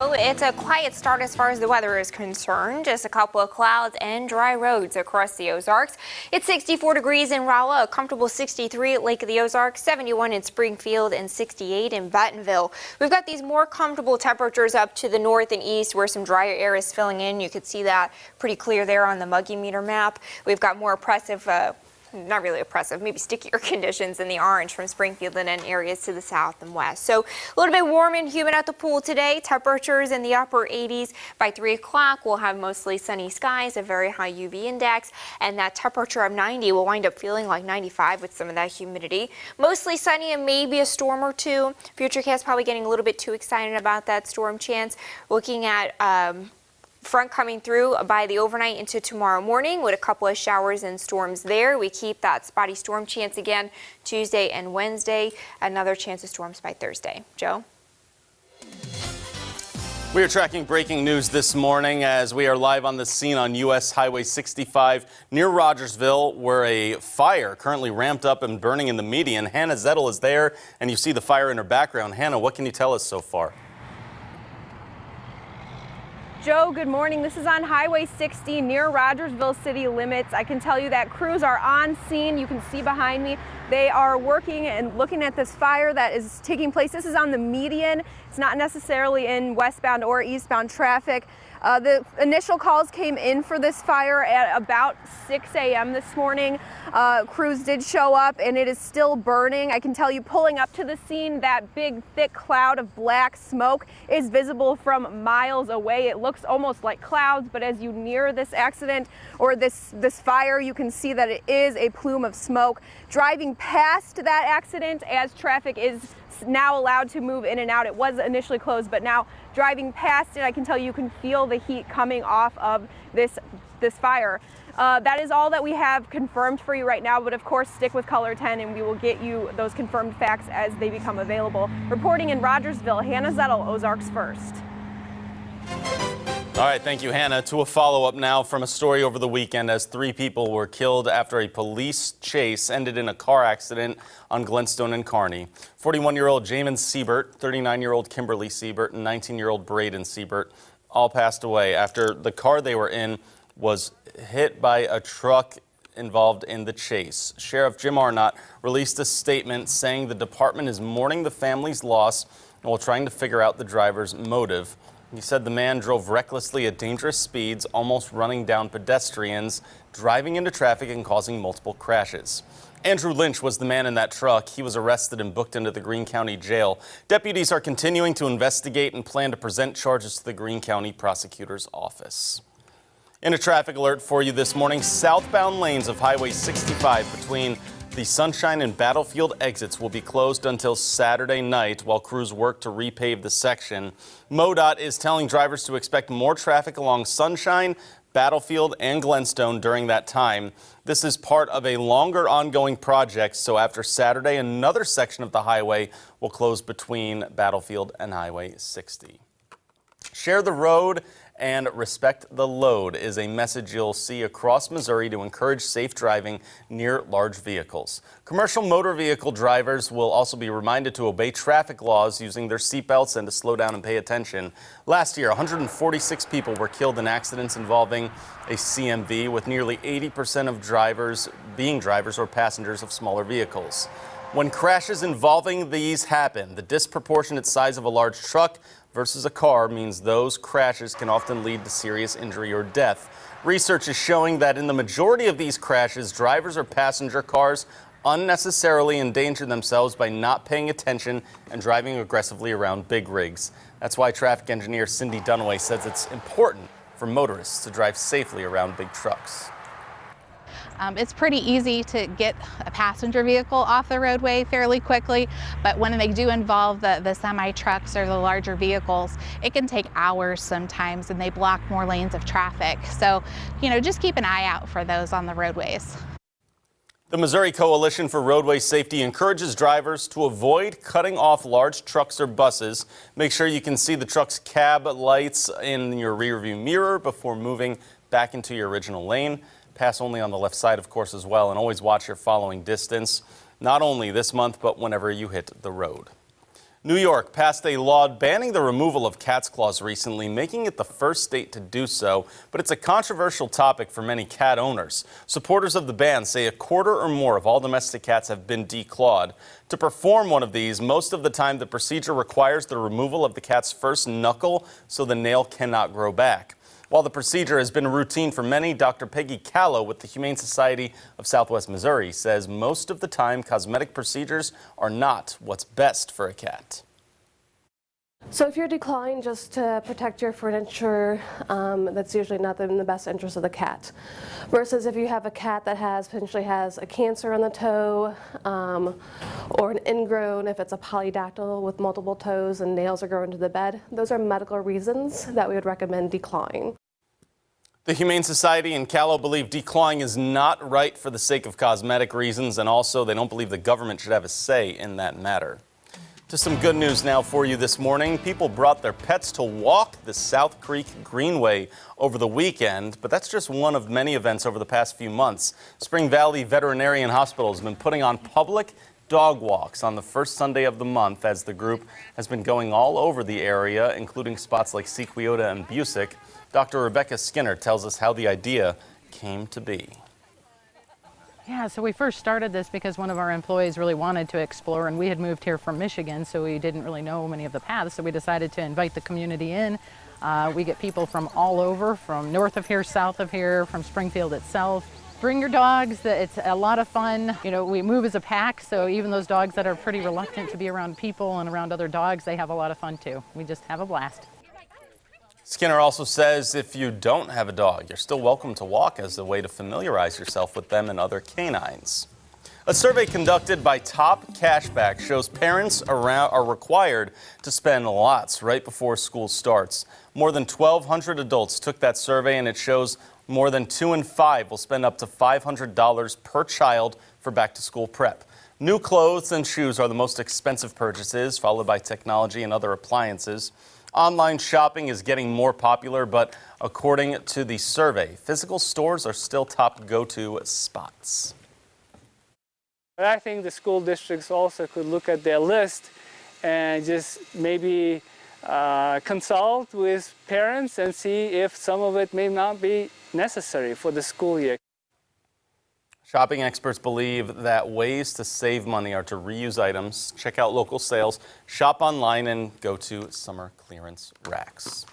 Joe. It's a quiet start as far as the weather is concerned. Just a couple of clouds and dry roads across the Ozarks. It's 64 degrees in Rolla, a comfortable 63 at Lake of the Ozarks, 71 in Springfield, and 68 in Bentonville. We've got these more comfortable temperatures up to the north and east where some drier air is filling in. You could see that pretty clear there on the MUGGY meter map. We've got more oppressive not really oppressive, maybe stickier conditions in the orange from Springfield and in areas to the south and west. So a little bit warm and humid at the pool today. Temperatures in the upper 80s. By 3 o'clock, we'll have mostly sunny skies, a very high UV index, and that temperature of 90 will wind up feeling like 95 with some of that humidity. Mostly sunny and maybe a storm or two. FutureCast probably getting a little bit too excited about that storm chance. Looking at front coming through by the overnight into tomorrow morning with a couple of showers and storms there. We keep that spotty storm chance again Tuesday and Wednesday. Another chance of storms by Thursday. Joe? We are tracking breaking news this morning as we are live on the scene on U.S. Highway 65 near Rogersville, where a fire currently ramped up and burning in the median. Hannah Zettel is there, and you see the fire in her background. Hannah, what can you tell us so far? Joe, good morning. This is on Highway 60 near Rogersville city limits. I can tell you that crews are on scene. You can see behind me. They are working and looking at this fire that is taking place. This is on the median. It's not necessarily in westbound or eastbound traffic. The initial calls came in for this fire at about 6 a.m. this morning. Crews did show up and it is still burning. I can tell you, pulling up to the scene, that big thick cloud of black smoke is visible from miles away. It looks almost like clouds, but as you near this accident or this fire, you can see that it is a plume of smoke. Driving past that accident as traffic is now allowed to move in and out. It was initially closed, but now driving past it, I can tell you can feel the heat coming off of this fire. That is all that we have confirmed for you right now, but of course stick with Color 10 and we will get you those confirmed facts as they become available. Reporting in Rogersville, Hannah Zettel, Ozarks First. All right, thank you, Hannah. To a follow-up now from a story over the weekend as 3 people were killed after a police chase ended in a car accident on Glenstone and Kearney. 41-year-old Jamin Siebert, 39-year-old Kimberly Siebert, and 19-year-old Braden Siebert all passed away after the car they were in was hit by a truck involved in the chase. Sheriff Jim Arnott released a statement saying the department is mourning the family's loss while trying to figure out the driver's motive. He said the man drove recklessly at dangerous speeds, almost running down pedestrians, driving into traffic and causing multiple crashes. Andrew Lynch was the man in that truck. He was arrested and booked into the Greene County Jail. Deputies are continuing to investigate and plan to present charges to the Greene County Prosecutor's Office. In a traffic alert for you this morning, southbound lanes of Highway 65 between the Sunshine and Battlefield exits will be closed until Saturday night while crews work to repave the section. MoDOT is telling drivers to expect more traffic along Sunshine, Battlefield, and Glenstone during that time. This is part of a longer ongoing project, so after Saturday, another section of the highway will close between Battlefield and Highway 60. Share the road and respect the load is a message you'll see across Missouri to encourage safe driving near large vehicles. Commercial motor vehicle drivers will also be reminded to obey traffic laws using their seatbelts and to slow down and pay attention. Last year, 146 people were killed in accidents involving a CMV, with nearly 80% of drivers being drivers or passengers of smaller vehicles. When crashes involving these happen, the disproportionate size of a large truck versus a car means those crashes can often lead to serious injury or death. Research is showing that in the majority of these crashes, drivers or passenger cars unnecessarily endanger themselves by not paying attention and driving aggressively around big rigs. That's why traffic engineer Cindy Dunaway says it's important for motorists to drive safely around big trucks. It's pretty easy to get a passenger vehicle off the roadway fairly quickly, but when they do involve the semi-trucks or the larger vehicles, it can take hours sometimes and they block more lanes of traffic. So, just keep an eye out for those on the roadways. The Missouri Coalition for Roadway Safety encourages drivers to avoid cutting off large trucks or buses. Make sure you can see the truck's cab lights in your rearview mirror before moving back into your original lane. Pass only on the left side, of course, as well, and always watch your following distance, not only this month, but whenever you hit the road. New York passed a law banning the removal of cat's claws recently, making it the first state to do so. But it's a controversial topic for many cat owners. Supporters of the ban say a quarter or more of all domestic cats have been declawed. To perform one of these, most of the time the procedure requires the removal of the cat's first knuckle so the nail cannot grow back. While the procedure has been routine for many, Dr. Peggy Callow with the Humane Society of Southwest Missouri says most of the time cosmetic procedures are not what's best for a cat. So if you're declawing just to protect your furniture, that's usually not in the best interest of the cat. Versus if you have a cat that potentially has a cancer on the toe, or an ingrown, if it's a polydactyl with multiple toes and nails are growing to the bed, those are medical reasons that we would recommend declawing. The Humane Society and Callow believe declawing is not right for the sake of cosmetic reasons, and also they don't believe the government should have a say in that matter. To some good news now for you this morning. People brought their pets to walk the South Creek Greenway over the weekend, but that's just one of many events over the past few months. Spring Valley Veterinarian Hospital has been putting on public dog walks on the first Sunday of the month as the group has been going all over the area, including spots like Sequoia and Busick. Dr. Rebecca Skinner tells us how the idea came to be. Yeah, so we first started this because one of our employees really wanted to explore, and we had moved here from Michigan, so we didn't really know many of the paths, so we decided to invite the community in. We get people from all over, from north of here, south of here, from Springfield itself. Bring your dogs, it's a lot of fun. You know, we move as a pack, so even those dogs that are pretty reluctant to be around people and around other dogs, they have a lot of fun too. We just have a blast. Skinner also says if you don't have a dog, you're still welcome to walk as a way to familiarize yourself with them and other canines. A survey conducted by Top Cashback shows parents are required to spend lots right before school starts. More than 1,200 adults took that survey, and it shows more than 2 in 5 will spend up to $500 per child for back-to-school prep. New clothes and shoes are the most expensive purchases, followed by technology and other appliances. Online shopping is getting more popular, but according to the survey, physical stores are still top go-to spots. But I think the school districts also could look at their list and just maybe consult with parents and see if some of it may not be necessary for the school year. Shopping experts believe that ways to save money are to reuse items, check out local sales, shop online, and go to summer clearance racks.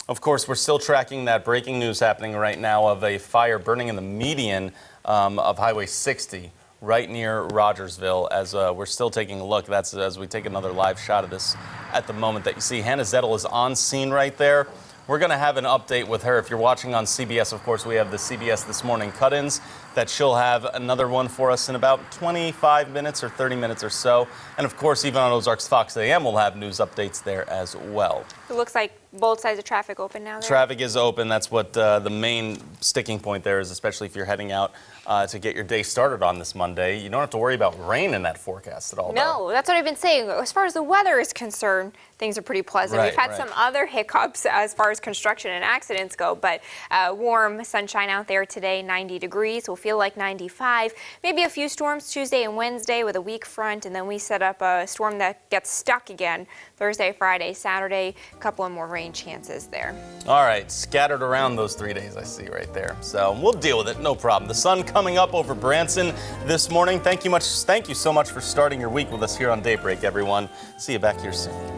Of course, we're still tracking that breaking news happening right now of a fire burning in the median of Highway 60 right near Rogersville. As we're still taking a look, that's as we take another live shot of this at the moment that you see. Hannah Zettel is on scene right there. We're going to have an update with her. If you're watching on CBS, of course, we have the CBS This Morning cut-ins that she'll have another one for us in about 25 minutes or 30 minutes or so. And, of course, even on Ozarks Fox AM, we'll have news updates there as well. It looks like both sides of traffic open now there. Traffic is open. That's what the main sticking point there is, especially if you're heading out to get your day started on this Monday. You don't have to worry about rain in that forecast at all. No, that's what I've been saying. As far as the weather is concerned, things are pretty pleasant. Right, We've had some other hiccups as far as construction and accidents go, but warm sunshine out there today, 90 degrees. We'll feel like 95. Maybe a few storms Tuesday and Wednesday with a weak front, and then we set up a storm that gets stuck again Thursday, Friday, Saturday. A couple of more rain chances there. All right, scattered around those 3 days I see right there. So we'll deal with it, no problem. The sun coming up over Branson this morning. Thank you so much for starting your week with us here on Daybreak, everyone. See you back here soon.